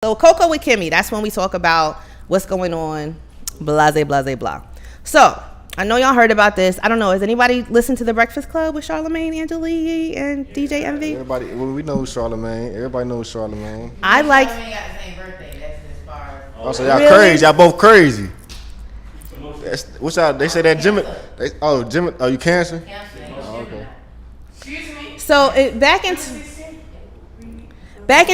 So Cocoa with Kymmy, that's when we talk about what's going on, blase, blase, blah. So I know y'all heard about this. I don't know. Has anybody listened to The Breakfast Club with Charlamagne, Angelique, and DJ Envy? Everybody, well, we know Charlamagne. Everybody knows Charlamagne. I like. Charlamagne got the same birthday. That's as far as. Oh, so y'all really? Crazy. Y'all both crazy. What's y'all? They say that Jimmy. Jimmy. Oh, you cancer? Oh, okay. Excuse me. So back in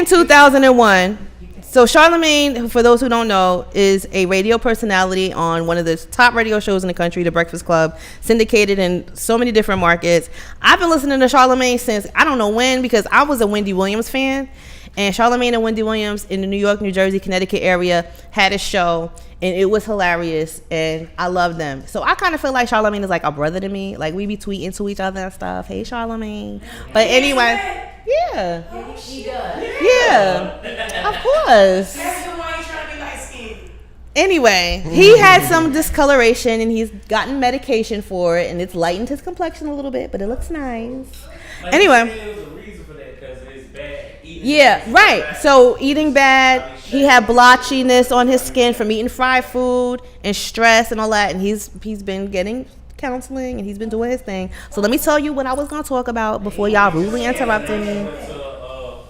2001. So Charlamagne, for those who don't know, is a radio personality on one of the top radio shows in the country, The Breakfast Club, syndicated in so many different markets. I've been listening to Charlamagne since I don't know when, because I was a Wendy Williams fan, and Charlamagne and Wendy Williams in the New York, New Jersey, Connecticut area had a show, and it was hilarious, and I love them. So I kind of feel like Charlamagne is like a brother to me. Like, we be tweeting to each other and stuff. Hey, Charlamagne. But anyway, yeah. He does. Yeah, of course. That's the why he's trying to be light skinned. Anyway, he had some discoloration, and he's gotten medication for it, and it's lightened his complexion a little bit, but it looks nice. Anyway. There's a reason for that because it's bad eating. Yeah, right. So eating bad, he had blotchiness on his skin from eating fried food and stress and all that, and he's been getting counseling and he's been doing his thing. So let me tell you what I was going to talk about before y'all rudely interrupted me.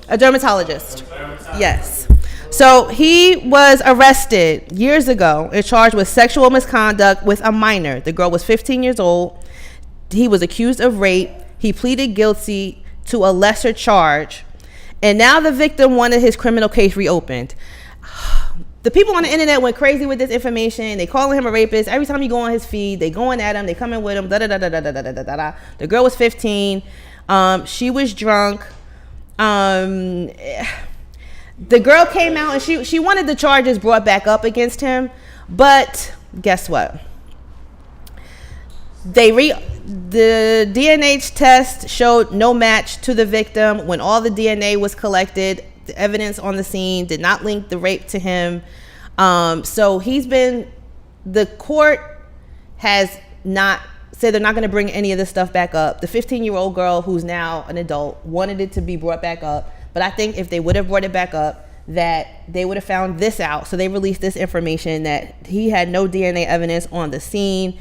A dermatologist. Yes. So he was arrested years ago and charged with sexual misconduct with a minor. The girl was 15 years old. He was accused of rape. He pleaded guilty to a lesser charge. And now the victim wanted his criminal case reopened. The people on the internet went crazy with this information. They calling him a rapist. Every time you go on his feed, they going at him. They coming with him. Da da da da da da da da da. The girl was 15. She was drunk. The girl came out and she wanted the charges brought back up against him, but guess what? The DNA test showed no match to the victim. When all the DNA was collected, the evidence on the scene did not link the rape to him. So the court has not said they're not going to bring any of this stuff back up. The 15-year-old girl, who's now an adult, wanted it to be brought back up. But I think if they would have brought it back up, that they would have found this out. So they released this information that he had no DNA evidence on the scene.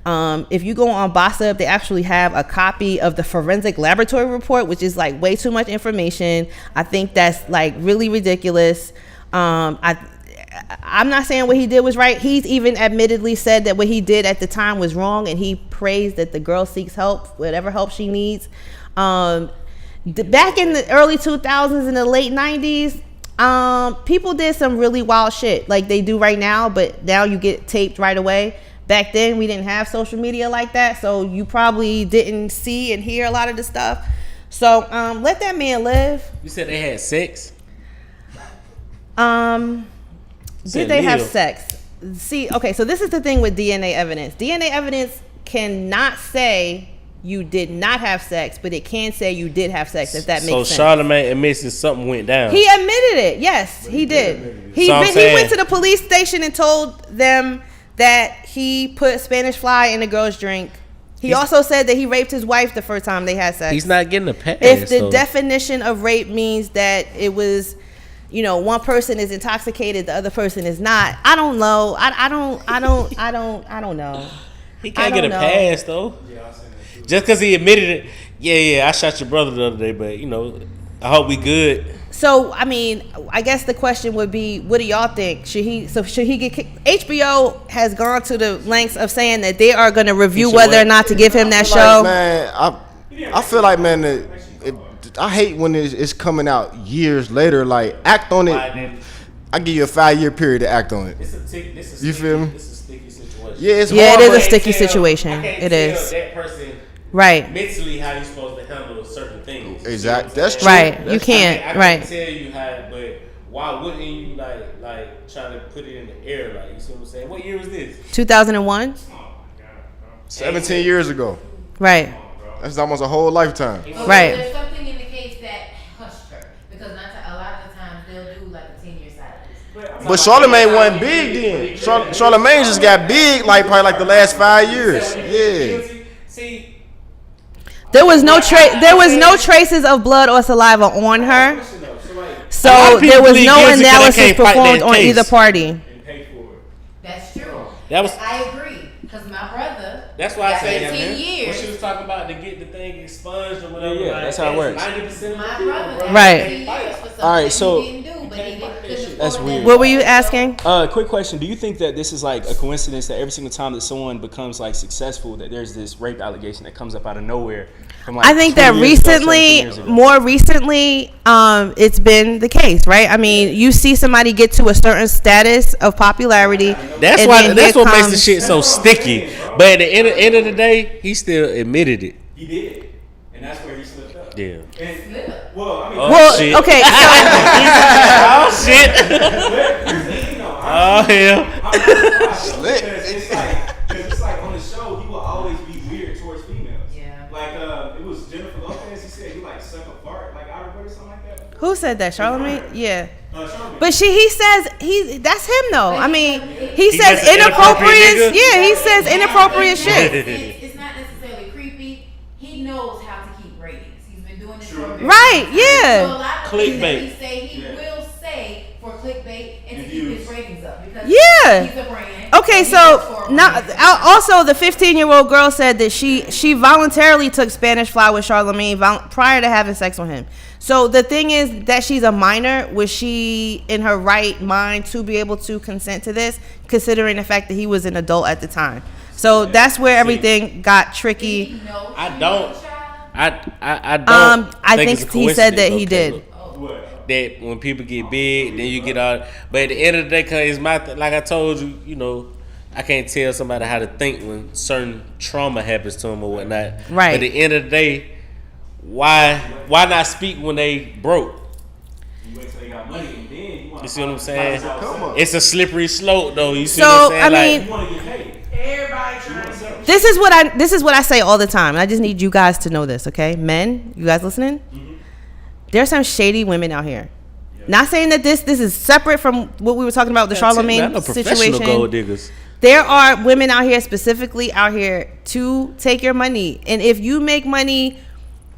If you go on Gossip, they actually have a copy of the forensic laboratory report, which is like way too much information. I think that's like really ridiculous. I'm not saying what he did was right. He's even admittedly said that what he did at the time was wrong, and he prays that the girl seeks help, whatever help she needs. Back in the early 2000s and the late 90s, people did some really wild shit like they do right now, but now you get taped right away. Back then, we didn't have social media like that, so you probably didn't see and hear a lot of the stuff. So let that man live. You said they had sex? Did they have sex? See, okay, so this is the thing with DNA evidence. DNA evidence cannot say you did not have sex, but it can say you did have sex, if that makes sense. So Charlamagne admits that something went down. He admitted it. Yes, he did. He went to the police station and told them that he put Spanish fly in the girl's drink. He also said that he raped his wife the first time they had sex. He's not getting a pass. If the definition of rape means that it was, one person is intoxicated, the other person is not. I don't know. I don't know. He can't get a pass though. Just because he admitted it. Yeah, I shot your brother the other day, but I hope we good. So, I guess the question would be, what do y'all think? Should he get kicked? HBO has gone to the lengths of saying that they are going to review whether or not to give him that show. I feel like, man, I hate when it's coming out years later. Like, act on it. I give you a 5-year period to act on it. You feel me? It's a sticky situation. Yeah, it's hard. It is a sticky situation. It is. That person, right? Mentally, how he's supposed to handle certain things. Exactly. That's true. Right. You can't. I can tell you how, but why wouldn't you like try to put it in the air? Like, you see what I'm saying? What year was this? 2001. 17 years ago. Right. That's almost a whole lifetime. Right. There's something in the case that hushed her, because a lot of the times they'll do like a 10-year silence. But Charlamagne wasn't big then. Charlamagne just got big probably like the last 5 years. Yeah. See, there was no traces of blood or saliva on her. So lot of people there was plead no guilty 'cause they analysis can't fight performed that on case. either party. That's true. That was. I agree. Because my brother. That's why I got say 15 when years. she was talking about to get the thing expunged or whatever. Yeah, like, that's how it works. 90% of My the brother people, got Right. 15 years for something All right, that so- he didn't do, but he couldn't That's afford weird. that. What were you asking? Quick question. Do you think that this is like a coincidence that every single time that someone becomes like successful, that there's this rape allegation that comes up out of nowhere? From, like, I think that 20 years ago, 17 recently, years ago? more recently, it's been the case, right? I mean, you see somebody get to a certain status of popularity. That's and why. then That's here what makes the comes- shit so sticky. But at the end of the day, he still admitted it. He did, and that's where he slipped up. Yeah. And, well, I mean, Well, shit. okay, so Oh shit. Oh hell. It's like on the show, he will always be weird towards females. Yeah. Like it was Jennifer Lopez. He said he like suck a fart like out of her or something like that. who said that? Charlamagne? Yeah. Charlamagne. But he says that's him though. I mean, he just says an inappropriate inappropriate. nigga? Yeah, he says inappropriate shit. It's not necessarily creepy. He knows how to keep ratings. He's been doing this for a very Right, long time. yeah. So a lot of things that Clickbait. he say he will say for clickbait and to keep his ratings up because Yeah. he's a brand. Okay, and he so works for a now brand. also the 15-year-old girl said that she voluntarily took Spanish fly with Charlemagne prior to having sex with him. So the thing is that she's a minor. Was she in her right mind to be able to consent to this, considering the fact that he was an adult at the time? So that's where everything got tricky. Did he know I she don't- was a child? I don't. I it's think a he said that coincidence, he okay, did. look, that when people get big, then you get all. But at the end of the day, cause it's like I told you, you know, I can't tell somebody how to think when certain trauma happens to them or whatnot. Right. But at the end of the day, why not speak when they broke? You wait till they got money and then you want You see what I'm saying? Come on. It's a slippery slope, though. You see So, what I'm saying? I mean- you want to get paid. This is what I say all the time. I just need you guys to know this, okay? Men, you guys listening? There's some shady women out here. Not saying that this is separate from what we were talking about with the I Charlemagne know professional situation. gold diggers. There are women out here, specifically out here, to take your money. And if you make money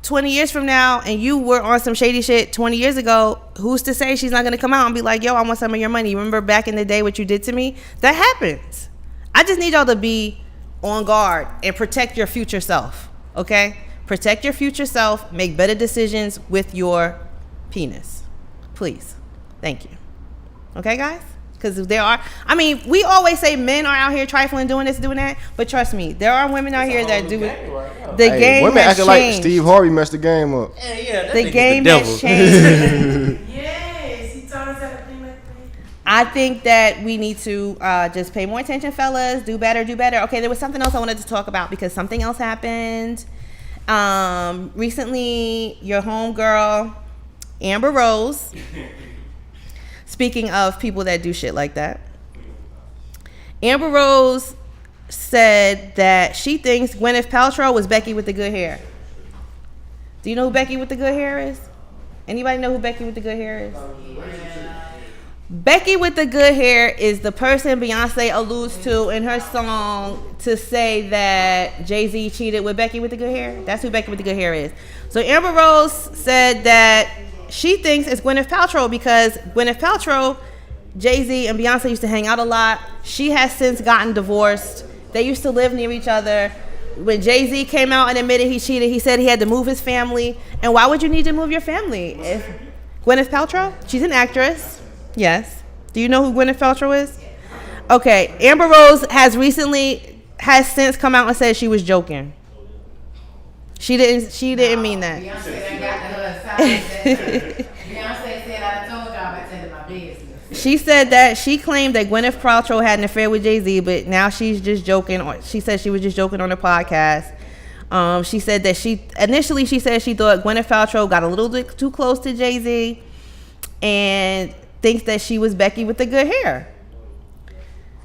20 years from now and you were on some shady shit 20 years ago, who's to say she's not going to come out and be like, yo, I want some of your money. Remember back in the day what you did to me? That happens. I just need y'all to be on guard and protect your future self, okay? Protect your future self. Make better decisions with your penis. Please. Thank you. Okay, guys? Because there are, I mean, we always say men are out here trifling, doing this, doing that. But trust me, there are women out here that do it. The Hey, game women has acting like changed. Steve Harvey messed the game up. The game has changed. Yes, he told us how to clean like I think that we need to just pay more attention, fellas. Do better, do better. Okay, there was something else I wanted to talk about because something else happened. Recently, your homegirl, Amber Rose, speaking of people that do shit like that, Amber Rose said that she thinks Gwyneth Paltrow was Becky with the good hair. Do you know who Becky with the good hair is? Anybody know who Becky with the good hair is? Becky with the good hair is the person Beyonce alludes to in her song to say that Jay-Z cheated with Becky with the good hair. That's who Becky with the good hair is. So Amber Rose said that she thinks it's Gwyneth Paltrow because Gwyneth Paltrow, Jay-Z, and Beyonce used to hang out a lot. She has since gotten divorced. They used to live near each other. When Jay-Z came out and admitted he cheated, he said he had to move his family. And why would you need to move your family? If Gwyneth Paltrow? She's an actress. Yes. Do you know who Gwyneth Paltrow is? Okay. Amber Rose has since come out and said she was joking. She didn't mean that. Beyonce done got to her side. Beyonce said, I told y'all about taking my business. She said that she claimed that Gwyneth Paltrow had an affair with Jay-Z, but now she's just joking. She said she was just joking on the podcast. She said that she said she thought Gwyneth Paltrow got a little bit too close to Jay-Z and thinks that she was Becky with the good hair.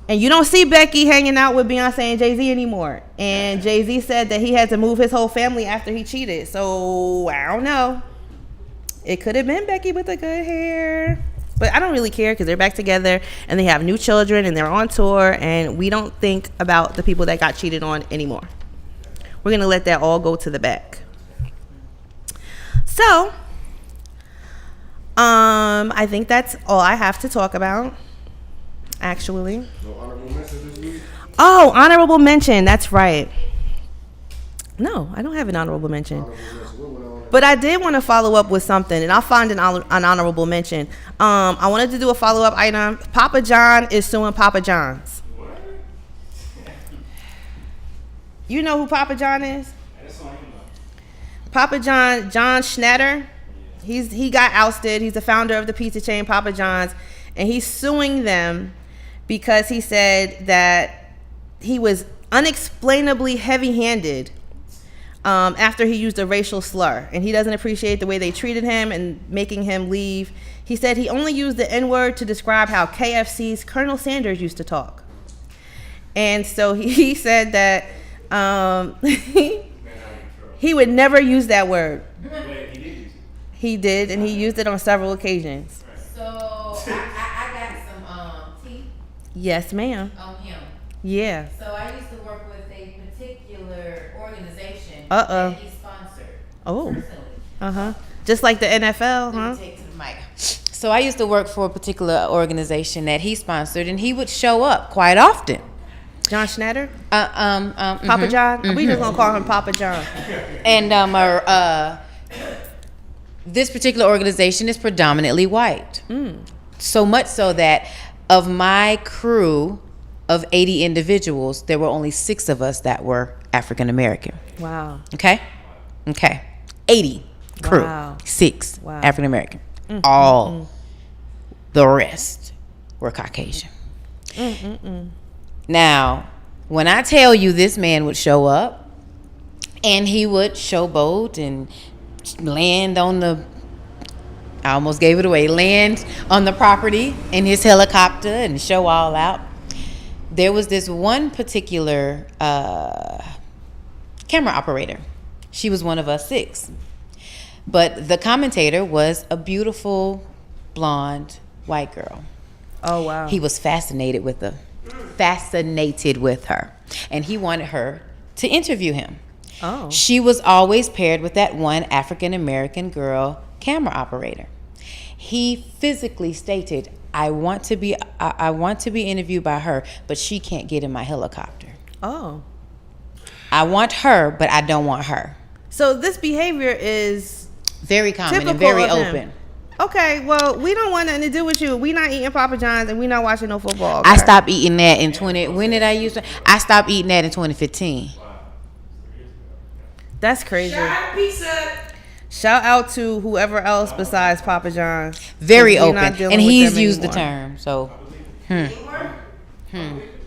And you don't see Becky hanging out with Beyonce and Jay-Z anymore. And Jay-Z said that he had to move his whole family after he cheated. So, I don't know. It could have been Becky with the good hair. But I don't really care because they're back together and they have new children and they're on tour. And we don't think about the people that got cheated on anymore. We're going to let that all go to the back. So, I think that's all I have to talk about. Actually. No honorable mention this week? Oh, honorable mention. That's right. No, I don't have an honorable mention. But I did want to follow up with something, and I'll find an honorable mention. I wanted to do a follow-up item. Papa John is suing Papa John's. You know who Papa John is? Papa John Schnatter. He got ousted. He's the founder of the pizza chain Papa John's, and he's suing them because he said that he was unexplainably heavy-handed after he used a racial slur, and he doesn't appreciate the way they treated him and making him leave. He said he only used the N-word to describe how KFC's Colonel Sanders used to talk. And so he said that he would never use that word. He did, and he used it on several occasions. So I got some tea Yes, ma'am. on him. Yeah. So I used to work with a particular organization Uh-oh. that he sponsored. Oh. Personally. Just like the NFL, Let me huh? take to the mic. So I used to work for a particular organization that he sponsored, and he would show up quite often. John Schnatter? Papa Papa John? We just gonna call him Papa John. And this particular organization is predominantly white. So much so that of my crew of 80 individuals, there were only 6 of us that were African American. Wow. Okay? 80 crew. Wow. 6 Wow. African American. All the rest were Caucasian. Now, when I tell you this man would show up and he would showboat and land on the, I almost gave it away, land on the property in his helicopter and show all out. There was this one particular camera operator. She was one of us 6. But the commentator was a beautiful, blonde, white girl. Oh, wow. He was fascinated with her. And he wanted her to interview him. Oh. She was always paired with that one African American girl camera operator. He physically stated, I want to be interviewed by her, but she can't get in my helicopter. Oh. I want her, but I don't want her. So this behavior is Very common typical and very of him. open. Okay, well, we don't want nothing to do with you. We not eating Papa John's and we not watching no football. I okay? stopped eating that in when did I use it? I stopped eating that in 2015. That's crazy. Shot pizza. Shout out to whoever else besides Papa John. Very 'Cause we open. not dealing And with he's them used the anymore. term. So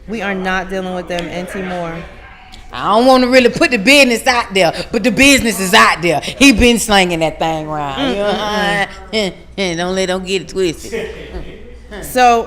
We are not dealing with them anymore. I don't want to really put the business out there, but the business is out there. He been slinging that thing around. You know, don't get it twisted. So